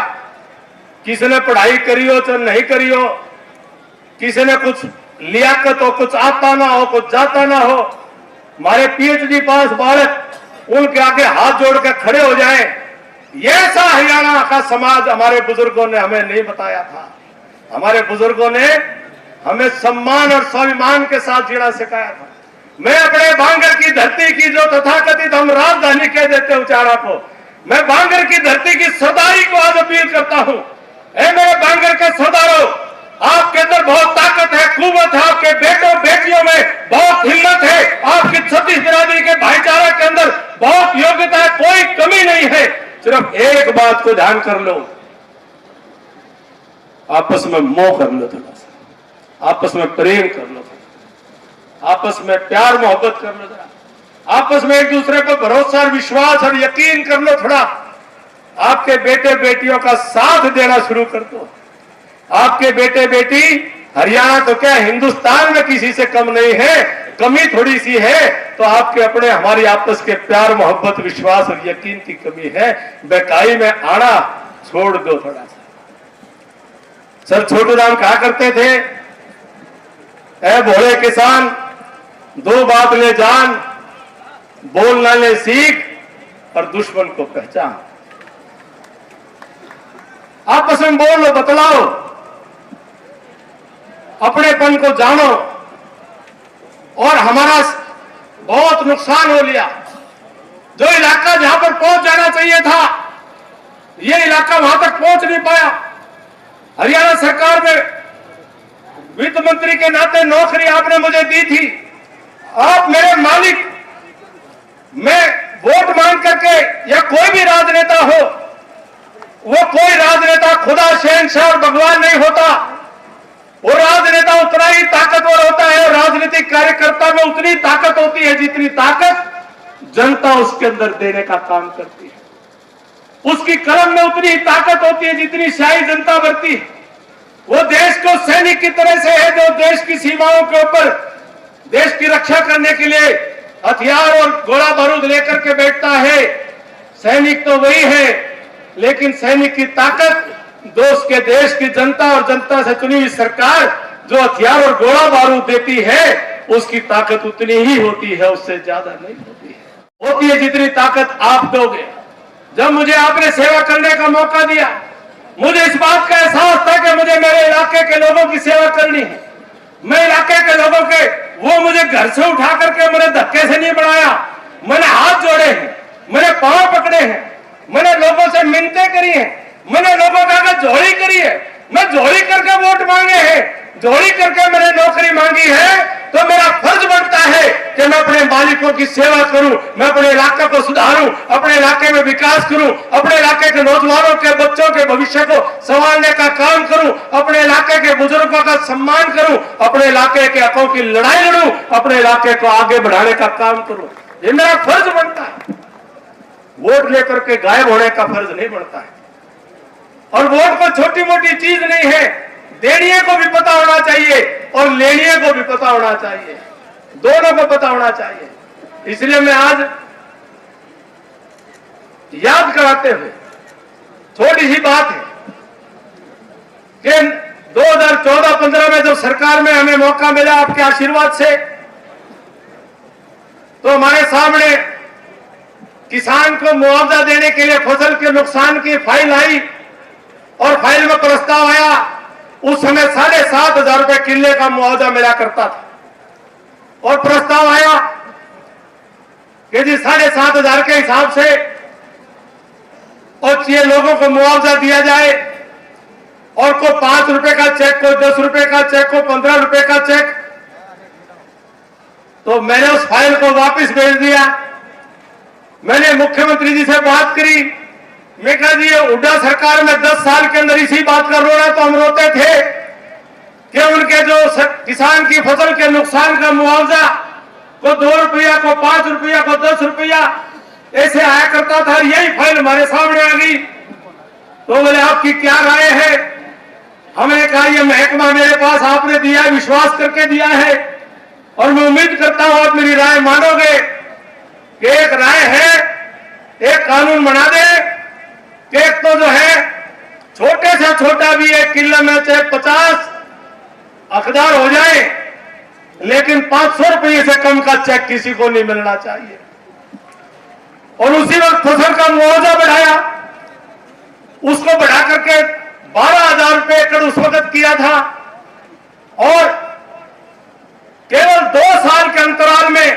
किसी ने पढ़ाई करी हो तो नहीं करी हो, किसी ने कुछ लियाकत हो, कुछ आता ना हो, कुछ जाता ना हो, हमारे पीएचडी पास बालक उनके आगे हाथ जोड़ के खड़े हो जाए, ये ऐसा हरियाणा का समाज हमारे बुजुर्गों ने हमें नहीं बताया था। हमारे बुजुर्गों ने हमें सम्मान और स्वाभिमान के साथ जीना सिखाया था। मैं अपने बांगर की धरती की जो तथाकथित हम राजधानी कह देते उचारा को, मैं बांगर की धरती की सरदारी को आज अपील करता हूं। ऐ मेरे बांगर के सरदारों, आपके अंदर बहुत ताकत है, कुव्वत है, आपके बेटों बेटियों में बहुत हिम्मत है, आपकी छत्तीस बिरादरी के भाईचारा के अंदर बहुत योग्यता है, कोई कमी नहीं है। सिर्फ एक बात को ध्यान कर लो, आपस में मोह कर लो, थोड़ा सा आपस में प्रेम कर लो, आपस में प्यार मोहब्बत कर लो, आपस में एक दूसरे पर भरोसा और विश्वास और यकीन कर लो। थोड़ा आपके बेटे बेटियों का साथ देना शुरू कर दो। आपके बेटे बेटी हरियाणा तो क्या हिंदुस्तान में किसी से कम नहीं है, कमी थोड़ी सी है तो आपके अपने हमारी आपस के प्यार मोहब्बत विश्वास और यकीन की कमी है। बेकाई में आना छोड़ दो थोड़ा सा। सर छोटू राम कहा करते थे, ऐ भोले किसान दो बात ले जान, बोलना ले सीख और दुश्मन को पहचान। आपस में बोलो, बतलाओ, अपनेपन को जानो। और हमारा बहुत नुकसान हो लिया। जो इलाका जहां पर पहुंच जाना चाहिए था, यह इलाका वहां तक पहुंच नहीं पाया। हरियाणा सरकार में वित्त मंत्री के नाते नौकरी आपने मुझे दी थी, आप मेरे मालिक। मैं वोट मांग करके, या कोई भी राजनेता हो, वो कोई राजनेता खुदा शहंशाह और भगवान नहीं होता। वो राजनेता उतना ही ताकतवर होता है और राजनीतिक कार्यकर्ता में उतनी ताकत होती है जितनी ताकत जनता उसके अंदर देने का काम करती है। उसकी कलम में उतनी ही ताकत होती है जितनी शाही जनता भरती है। वो देश को सैनिक की तरह से है जो देश की सीमाओं के ऊपर देश की रक्षा करने के लिए हथियार और गोला बारूद लेकर के बैठता है। सैनिक तो वही है, लेकिन सैनिक की ताकत दोस्त के देश की जनता और जनता से चुनी हुई सरकार जो हथियार और गोला बारूद देती है, उसकी ताकत उतनी ही होती है, उससे ज्यादा नहीं होती है जितनी ताकत आप दोगे। जब मुझे आपने सेवा करने का मौका दिया, मुझे इस बात का एहसास था कि मुझे मेरे इलाके के लोगों की सेवा करनी है। मैं इलाके के लोगों के, वो मुझे घर से उठा करके मैंने धक्के से नहीं बढ़ाया, मैंने हाथ जोड़े हैं, मैंने पांव पकड़े हैं, मैंने लोगों से मिन्नतें करी हैं, मैंने लोगों का झोली करी है, मैं झोली करके वोट मांगे हैं, झोली करके मैंने नौकरी मांगी है। तो मेरा फर्ज बनता है कि मैं अपने मालिकों की सेवा करूं, मैं अपने इलाके को सुधारूं, अपने इलाके में विकास करूं, अपने इलाके के नौजवानों के बच्चों के भविष्य को संभालने का काम करूं, अपने इलाके के बुजुर्गों का सम्मान करूं, अपने इलाके के हकों की लड़ाई लड़ूं, अपने इलाके को आगे बढ़ाने का काम करूं। ये मेरा फर्ज बनता है। वोट लेकर के गायब होने का फर्ज नहीं बनता है। और वोट को छोटी मोटी चीज नहीं है, देनिए को भी पता होना चाहिए और लेनिए को भी पता होना चाहिए, दोनों को पता होना चाहिए। इसलिए मैं आज याद कराते हुए, छोटी सी बात है कि 2014-15 में जब सरकार में हमें मौका मिला आपके आशीर्वाद से, तो हमारे सामने किसान को मुआवजा देने के लिए फसल के नुकसान की फाइल आई और फाइल में प्रस्ताव आया। उस समय 7,500 रुपए किले का मुआवजा मिला करता था और प्रस्ताव आया कि जी 7,500 के हिसाब से और ये लोगों को मुआवजा दिया जाए। और को 5 रुपए का चेक, को 10 रुपए का चेक, को 15 रुपए का चेक। तो मैंने उस फाइल को वापस भेज दिया। मैंने मुख्यमंत्री जी से बात करी। मैं कहा जी, ये हुड्डा सरकार में 10 साल के अंदर इसी बात का रोना तो हम रोते थे कि उनके जो किसान की फसल के नुकसान का मुआवजा को 2 रुपया, को 5 रुपया, को 10 रुपया ऐसे आया करता था। यही फाइल हमारे सामने आ गई। तो बोले आपकी क्या राय है? हमने कहा ये महकमा मेरे पास आपने दिया, विश्वास करके दिया है, और मैं उम्मीद करता हूं आप मेरी राय मानोगे कि एक राय है, एक कानून बना दे कि एक तो जो है छोटे से छोटा भी एक किलो में चाहे 50 हकदार हो जाए, लेकिन 500 रुपये से कम का चेक किसी को नहीं मिलना चाहिए। और उसी वक्त फसल का मुआवजा बढ़ाया, उसको बढ़ा करके 12,000 रुपए एकड़ उस वक्त किया था, और केवल 2 साल के अंतराल में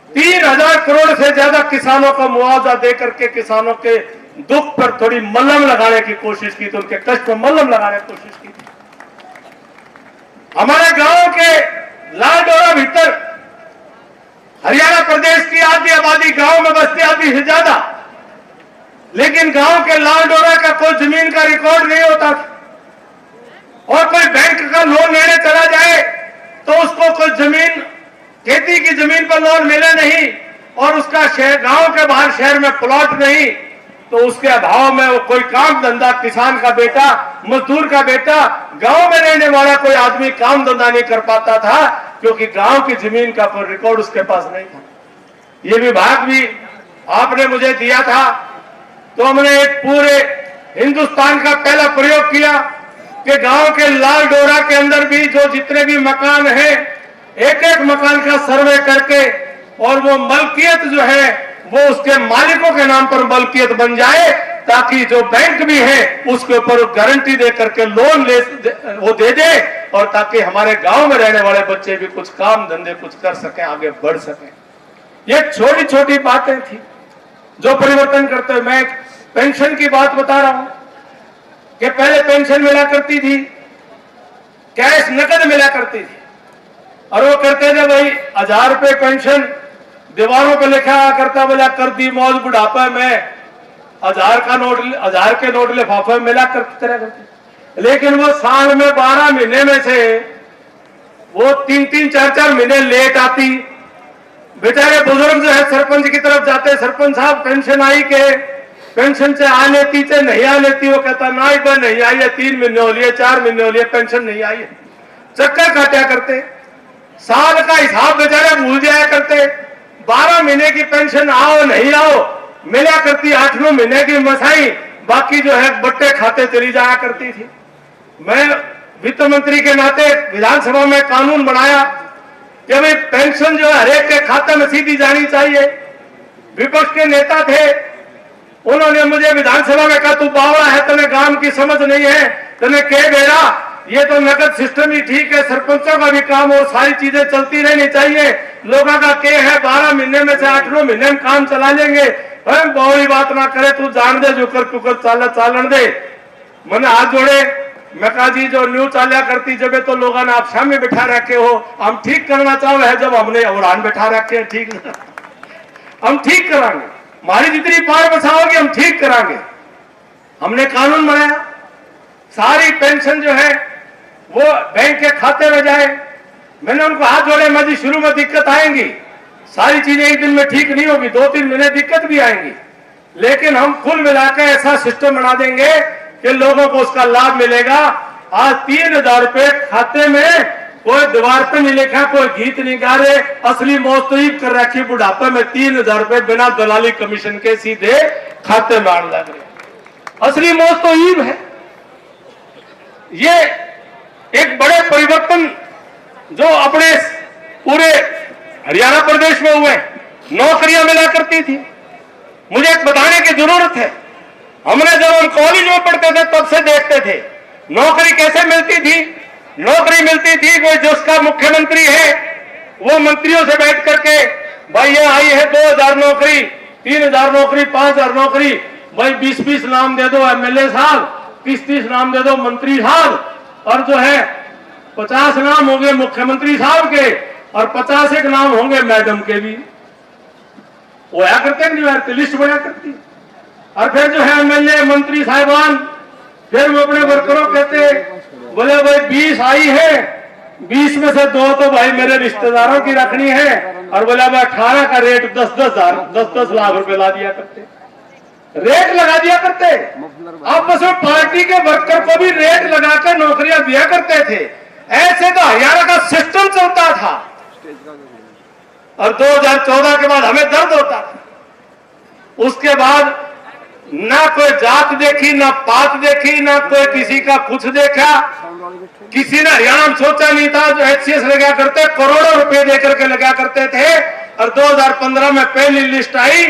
3,000 करोड़ से ज्यादा किसानों को मुआवजा देकर के किसानों के दुख पर थोड़ी मल्लम लगाने की कोशिश की थी, उनके कष्ट पर मल्लम लगाने की कोशिश की थी। हमारे गांव के लालडोरा भीतर हरियाणा प्रदेश की आधी आबादी गांव में बसती, आधी से ज्यादा, लेकिन गांव के लालडोरा का कोई जमीन का रिकॉर्ड नहीं होता था। और कोई बैंक का लोन लेने चला जाए तो उसको कोई जमीन, खेती की जमीन पर लोन मिले नहीं, और उसका शहर, गांव के बाहर शहर में प्लॉट नहीं, तो उसके अभाव में वो कोई काम धंधा, किसान का बेटा, मजदूर का बेटा, गांव में रहने वाला कोई आदमी काम धंधा नहीं कर पाता था, क्योंकि गांव की जमीन का कोई रिकॉर्ड उसके पास नहीं था। ये विभाग भी आपने मुझे दिया था, तो हमने एक पूरे हिंदुस्तान का पहला प्रयोग किया कि गांव के लालडोरा के अंदर भी जो जितने भी मकान हैं, एक एक मकान का सर्वे करके, और वो मलकियत जो है वो उसके मालिकों के नाम पर मलकियत बन जाए, ताकि जो बैंक भी है उसके ऊपर गारंटी दे करके लोन वो दे दे, और ताकि हमारे गांव में रहने वाले बच्चे भी कुछ काम धंधे कुछ कर सकें, आगे बढ़ सकें। ये छोटी छोटी बातें थी जो परिवर्तन करते हुए। मैं पेंशन की बात बता रहा हूं कि पहले पेंशन मिला करती थी, कैश नकद मिला करती थी, और वो करते थे भाई 1,000 रुपए पेंशन, दीवारों पे लिखा करता, बोला कर दी मौज बुढ़ापा में, 1,000 के नोट लिफाफे मिला करते। लेकिन वो साल में 12 महीने में से वो 3-3, 4-4 महीने लेट आती। बेचारे बुजुर्ग जो है सरपंच की तरफ जाते, सरपंच साहब पेंशन आई के, पेंशन से आ लेती चाहे नहीं आ लेती, वो कहता ना एक बार नहीं आई है, 3 महीने हो लिए, 4 महीने हो लिए, पेंशन नहीं आई है। चक्कर काटा करते, साल का हिसाब बेचारे भूल जाया करते। 12 महीने की पेंशन आओ नहीं आओ मिला करती, 8-9 महीने की मसाई, बाकी जो है बट्टे खाते चली जाया करती थी। मैं वित्त मंत्री के नाते विधानसभा में कानून बनाया कि भाई पेंशन जो है हरेक के खाते में सीधी जानी चाहिए। विपक्ष के नेता थे, उन्होंने मुझे विधानसभा में कहा तू बावड़ा है, तुम्हें गांव की समझ नहीं है, तुम्हें कह बेरा ये तो नकद सिस्टम ही ठीक है, सरपंचों का भी काम और सारी चीजें चलती रहनी चाहिए। लोगों का के है 12 महीने में से 8-9 महीने में काम चला लेंगे, बहुड़ी बात ना करे, तू जान दे जो कर कुकर चालन दे। मैंने हाथ जोड़े, मैं कहा जी जो न्यू चाल्या करती जब तो लोगों ने आप सामने बिठा रखे हो, हम ठीक करना चाहो है, जब हमने उड़ान बिठा रखे हैं, ठीक हम ठीक करांगे, हमारी जितनी पार बसाओगे हम ठीक करांगे। हमने कानून बनाया, सारी पेंशन जो है वो बैंक के खाते में जाए। मैंने उनको हाथ जोड़े, मैं जी शुरू में दिक्कत आएंगी, सारी चीजें एक दिन में ठीक नहीं होगी, 2-3 महीने दिक्कत भी आएंगी, लेकिन हम कुल मिलाकर ऐसा सिस्टम बना देंगे कि लोगों को उसका लाभ मिलेगा। आज 3,000 रुपए खाते में, कोई दीवार पे नहीं लिखा, कोई गीत नहीं गा रहे, असली मौत तो ईब कर रखी, बुढ़ापे में 3,000 रुपए बिना दलाली कमीशन के सीधे खाते में आने लग रहे। असली मौत तो ईब है। ये एक बड़े परिवर्तन जो अपने पूरे हरियाणा प्रदेश में हुए। नौकरियां मिला करती थी, मुझे एक बताने की जरूरत है, हमने जब हम कॉलेज में पढ़ते थे तब से देखते थे नौकरी कैसे मिलती थी। नौकरी मिलती थी, कोई जिसका मुख्यमंत्री है वो मंत्रियों से बैठ करके भाई ये आई है 2,000 नौकरी, 3,000 नौकरी, 5,000 नौकरी, भाई 20-20 नाम दे दो एमएलए साहब, 30-30 नाम दे दो मंत्री साहब, और जो है 50 नाम होंगे मुख्यमंत्री साहब के, और 50 एक नाम होंगे मैडम के भी। वो क्या करते नहीं, लिस्ट बना करती। और फिर जो है एमएलए मंत्री साहिबान, फिर वो अपने वर्करों कहते बोले भाई 20 आई है, 20 में से 2 तो भाई मेरे रिश्तेदारों की रखनी है, और बोला भाई 18 का रेट 10-10 लाख रुपए ला दिया करते, रेट लगा दिया करते। आपस में पार्टी के वर्कर को भी रेट लगाकर नौकरियां दिया करते थे। ऐसे तो हरियाणा का सिस्टम चलता था, और 2014 के बाद हमें दर्द होता था। उसके बाद ना कोई जात देखी, ना पात देखी, ना कोई किसी का कुछ देखा। किसी ने हरियाणा में सोचा नहीं था, जो एचसीएस लगा करते करोड़ों रुपए देकर के लगा करते थे। और 2015 में पहली लिस्ट आई,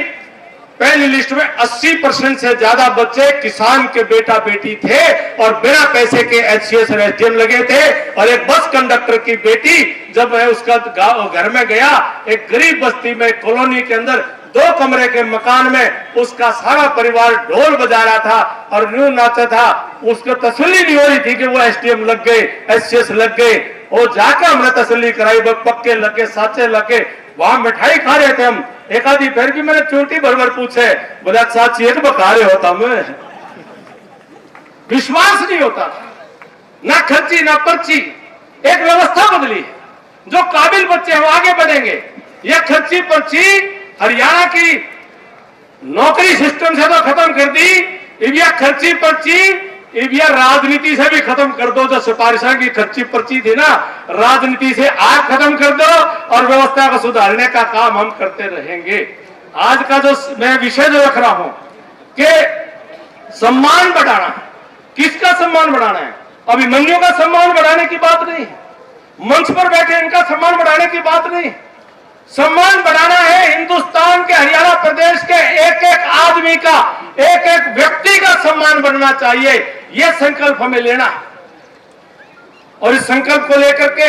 पहली लिस्ट में 80% से ज्यादा बच्चे किसान के बेटा बेटी थे, और बिना पैसे के एचसीएस और एसडीएम लगे थे। और एक बस कंडक्टर की बेटी जब है उसका घर में गया, एक गरीब बस्ती में कॉलोनी के अंदर 2 कमरे के मकान में उसका सारा परिवार ढोल बजा रहा था और यूं नाचा था, उसको तसल्ली नहीं हो रही थी कि वो एसडीएम लग गए, एचसीएस लग गए। वो जाकर हमने तसल्ली कराई, वो पक्के लगे, साचे लगे, वहां मिठाई खा रहे थे हम। एक आधी फिर भी मैंने चोटी भर पूछे, बोला चाची एक बका रहे होता मैं, विश्वास नहीं होता, ना खर्ची ना पर्ची। एक व्यवस्था बदली, जो काबिल बच्चे हैं वो आगे बढ़ेंगे। यह खर्ची पर्ची हरियाणा की नौकरी सिस्टम से तो खत्म कर दी, अब यह खर्ची पर्ची, अब यह राजनीति से भी खत्म कर दो। जो सिफारिशों की खर्ची पर्ची थी ना, राजनीति से आज खत्म कर दो, और व्यवस्था को सुधारने का काम हम करते रहेंगे। आज का जो मैं विषय जो रख रहा हूं कि सम्मान बढ़ाना, किसका सम्मान बढ़ाना है? अभिमन्यु का सम्मान बढ़ाने की बात नहीं, मंच पर बैठे इनका सम्मान बढ़ाने की बात नहीं। सम्मान बढ़ाना है हिंदुस्तान के, हरियाणा प्रदेश के एक एक आदमी का, एक एक व्यक्ति का सम्मान बढ़ना चाहिए। यह संकल्प हमें लेना है। और इस संकल्प को लेकर के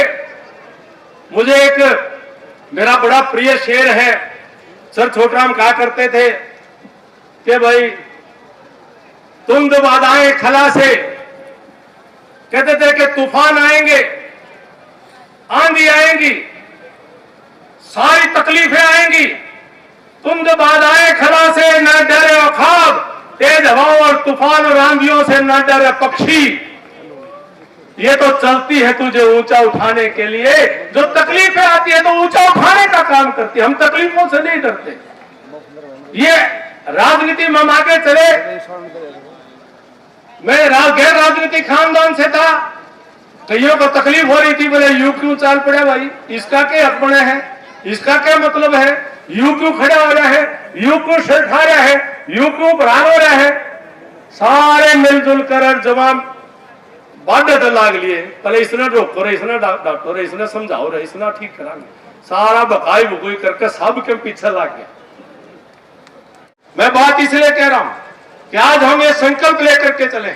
मुझे एक मेरा बड़ा प्रिय शेर है, सर छोटराम कहा करते थे कि भाई तुम जब बाधाएं खला से, कहते थे कि तूफान आएंगे, आंधी आएंगी, सारी तकलीफें आएंगी, तुम जब बाधाएं खला से न डरे ख्वाब, तेज हवाओं और तूफान और आंधियों से न डरे पक्षी। ये तो चलती है तुझे ऊंचा उठाने के लिए, जो तकलीफें आती है तो ऊंचा उठाने का काम करती है, हम तकलीफों से नहीं डरते। ये राजनीति में हम आगे चले। मैं गैर राजनीति खानदान से था, कईयों को तकलीफ हो रही थी, बोले यूं क्यों चाल पड़े भाई, इसका क्या हक बने हैं, इसका क्या मतलब है, यूं क्यों खड़े हो रहे हैं, यूं क्यों सिर खा रहे हैं, यूं क्यों भरान हो रहे हैं। सारे मिलजुल कर जवाब बाढ़ लाग लिए, पहले इसने रोको रहे, इसने डॉक्टर रहे, इसने समझाओ रहे, इसने ठीक करांगे, सारा बकाई बुकाई करके सब के पीछे लग गया। मैं बात इसलिए कह रहा हूं कि आज हम ये संकल्प लेकर के चले।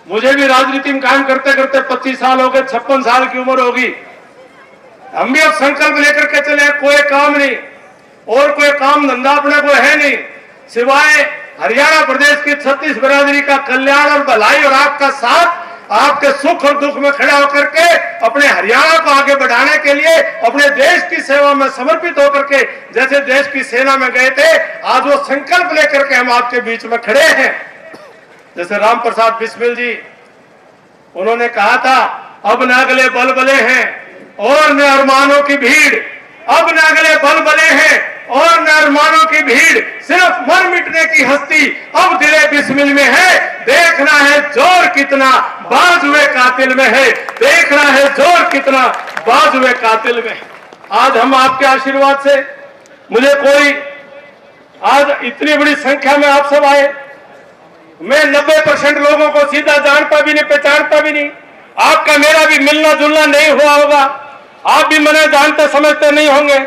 मुझे भी राजनीति में काम करते करते 25 साल हो गए, 56 साल की उम्र होगी। हम भी अब संकल्प लेकर के चले, कोई काम नहीं और कोई काम धंधा अपने को है नहीं, सिवाय हरियाणा प्रदेश की 36 बिरादरी का कल्याण और भलाई और आपका साथ, आपके सुख और दुख में खड़े होकर के अपने हरियाणा को आगे बढ़ाने के लिए, अपने देश की सेवा में समर्पित होकर के, जैसे देश की सेना में गए थे, आज वो संकल्प लेकर के हम आपके बीच में खड़े हैं। जैसे राम प्रसाद बिस्मिल जी, उन्होंने कहा था, अब न अगले बल बले हैं और न अरमानों की भीड़, अब न अगले बल बले हैं और न अरमानों की भीड़, सिर्फ मर मिटने की हस्ती अब दिले बिस्मिल में है। देखना है जोर कितना बाजुए कातिल में है, देखना है जोर कितना बाजुए कातिल में है। आज हम आपके आशीर्वाद से, मुझे कोई आज इतनी बड़ी संख्या में आप सब आए, मैं 90% लोगों को सीधा जानता भी नहीं, पहचानता भी नहीं। आपका मेरा भी मिलना जुलना नहीं हुआ होगा, आप भी मैंने जानते समझते नहीं होंगे,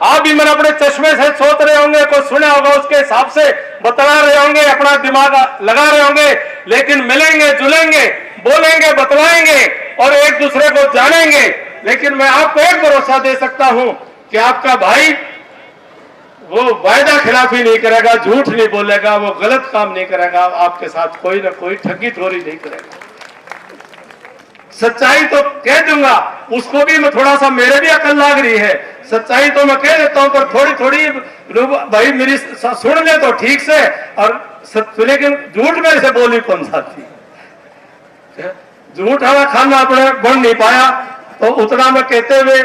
आप भी मैंने अपने चश्मे से सोच रहे होंगे, कोई सुना होगा उसके हिसाब से बतला रहे होंगे, अपना दिमाग लगा रहे होंगे। लेकिन मिलेंगे जुलेंगे, बोलेंगे, बतलाएंगे और एक दूसरे को जानेंगे। लेकिन मैं आपको एक भरोसा दे सकता हूं कि आपका भाई वो वायदा खिलाफी नहीं करेगा, झूठ नहीं बोलेगा, वो गलत काम नहीं करेगा, आपके साथ कोई ना कोई ठगी थोड़ी नहीं करेगा। सच्चाई तो कह दूंगा, उसको भी मैं थोड़ा सा, मेरे भी अकल लाग रही है, सच्चाई तो मैं कह देता हूं, पर थोड़ी थोड़ी भाई मेरी सुन ले तो ठीक से, और लेकिन झूठ मेरे से बोली कौन जाती, झूठ हवा खाना अपने बन नहीं पाया, तो उतना मैं कहते हुए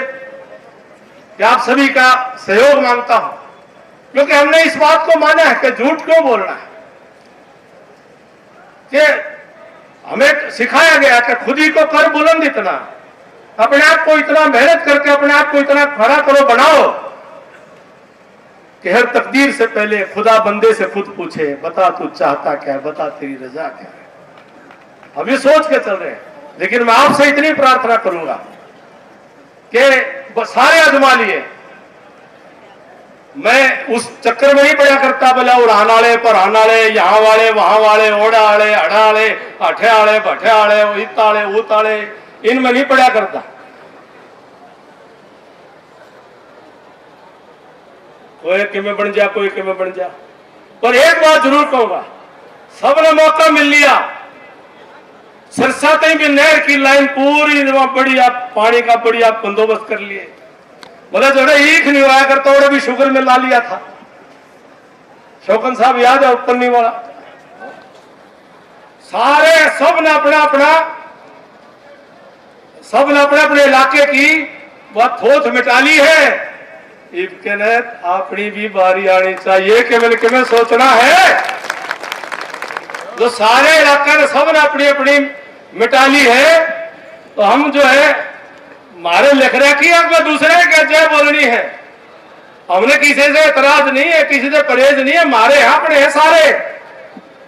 कि आप सभी का सहयोग मांगता हूं, क्योंकि हमने इस बात को माना है कि झूठ क्यों बोलना है, कि हमें सिखाया गया कि खुद ही को कर बुलंद इतना, अपने आप को इतना मेहनत करके अपने आप को इतना खड़ा करो, बनाओ कि हर तकदीर से पहले खुदा बंदे से खुद पूछे, बता तू चाहता क्या है, बता तेरी रजा क्या है। हम ये सोच के चल रहे हैं, लेकिन मैं आपसे इतनी प्रार्थना करूंगा कि सारे आजमा लिए, मैं उस चक्कर में नहीं पड़ा करता, बोला उड़ान वाले पढ़ान वाले, यहाँ वाले वहां वाले, ओढ़ा वाले अड़ा वाले, अठे वाले भट्ठे वाले, इत वाले उत वाले, इनमें नहीं पड़ा करता। कोई किमें बन जा, कोई किमें बन जा, पर एक बात जरूर कहूंगा, सबने मौका मिल लिया, सरसाते भी नहर की लाइन पूरी बढ़िया पानी का बढ़िया बंदोबस्त कर लिए, बोले जो ईख नहीं हुआ करता और भी शुगर में ला लिया था। शौकन साहब याद है उत्पन्नी वाला, सारे सब ने अपना अपने इलाके की बहुत थोथ मिटा ली है। इनके ने अपनी भी बारी आनी चाहिए कि मैंने सोचना है, जो सारे इलाके ने सब ने अपनी अपनी मिटा ली है, तो हम जो है हमारे लिख रखी है, दूसरे के जय बोलनी है, हमने किसी से एतराज नहीं है, किसी से परहेज नहीं है, हमारे यहां अपने हैं सारे,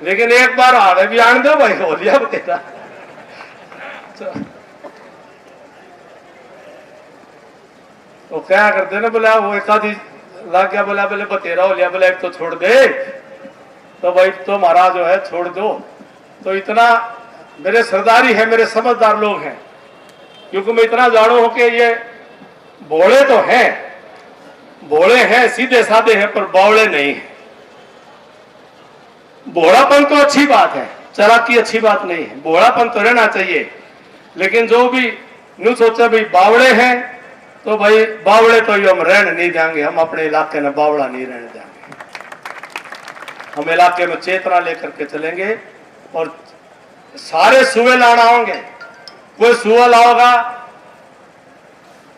लेकिन एक बार आने भी आने दो भाई, हो लिया तेरा। तो क्या करते ना, बोला वो एक आधी लग गया, बोला बोले बतेरा हो लिया, बोला एक तो छोड़ दे, तो भाई तो महाराज जो है छोड़ दो। तो इतना मेरे सरदारी है, मेरे समझदार लोग हैं, क्योंकि मैं इतना जानू हूं कि ये भोले तो हैं, भोले हैं, सीधे साधे हैं, पर बावले नहीं है। भोलापन तो अच्छी बात है, चालाकी अच्छी बात नहीं है, भोलापन तो रहना चाहिए, लेकिन जो भी न्यू सोचा भाई बावड़े हैं, तो भाई बावड़े तो हम रहने नहीं देंगे, हम अपने इलाके में बावड़ा नहीं रहने देंगे, हम इलाके में चेतना लेकर के चलेंगे, और सारे सुए लाना होंगे, कोई सुआ लाओगा,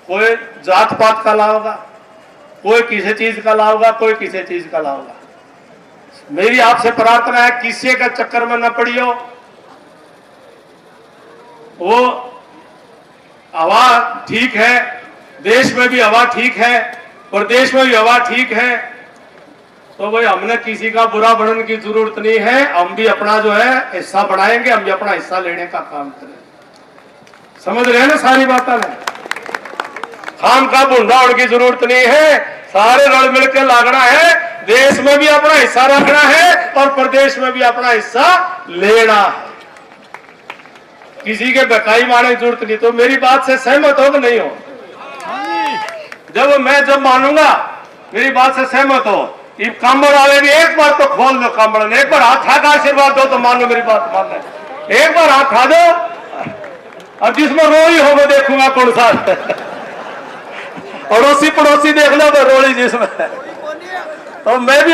कोई जात पात का लाओगा, कोई किसी चीज का लाओगा, कोई किसी चीज का लाओगा। मेरी आपसे प्रार्थना है, किसी का चक्कर में न पड़ियो। वो हवा ठीक है, देश में भी हवा ठीक है, प्रदेश में भी हवा ठीक है, तो भाई हमने किसी का बुरा बनने की जरूरत नहीं है, हम भी अपना जो है हिस्सा बढ़ाएंगे, हम भी अपना हिस्सा लेने का काम करें। समझ रहे हैं ना सारी बातें में, खाम का भूंडा होने की जरूरत नहीं है, सारे रल मिल के लागना है, देश में भी अपना हिस्सा रखना है और प्रदेश में भी अपना हिस्सा लेना है, किसी के बकाई मारने की जरूरत नहीं। तो मेरी बात से सहमत हो कि नहीं हो? जब मानूंगा मेरी बात से सहमत हो, ये कांबड़ वाले भी एक बार तो खोल दो, कांबड़ ने एक बार हाथ उठा आशीर्वाद दो, तो मान लो मेरी बात मान लो, एक बार हाथ उठा दो, अब जिसमें रोई हो मैं देखूंगा कौन सा, अड़ोसी पड़ोसी देख लो तो रोड़ी जिसमें। तो मैं भी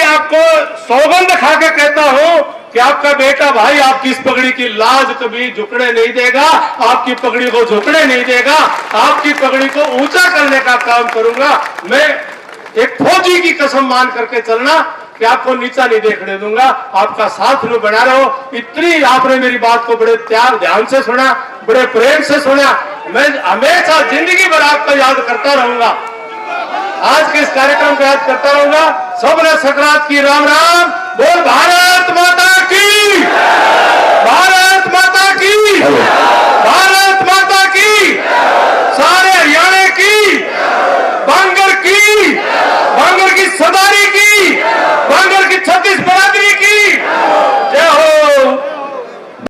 आपको सौगंध खा के कहता हूं कि आपका बेटा भाई आपकी इस पगड़ी की लाज कभी झुकने नहीं देगा, आपकी पगड़ी को झुकने नहीं देगा, आपकी पगड़ी को ऊंचा करने का काम करूंगा। मैं एक फौजी की कसम मान करके चलना कि आपको नीचा नहीं देखने दूंगा, आपका साथ में बना रहो। इतनी आपने मेरी बात को बड़े ध्यान से सुना, बड़े प्रेम से सुना, मैं हमेशा जिंदगी भर आपको याद करता रहूंगा, आज के इस कार्यक्रम को याद करता रहूंगा। सबने सकरात की राम राम बोल भारत।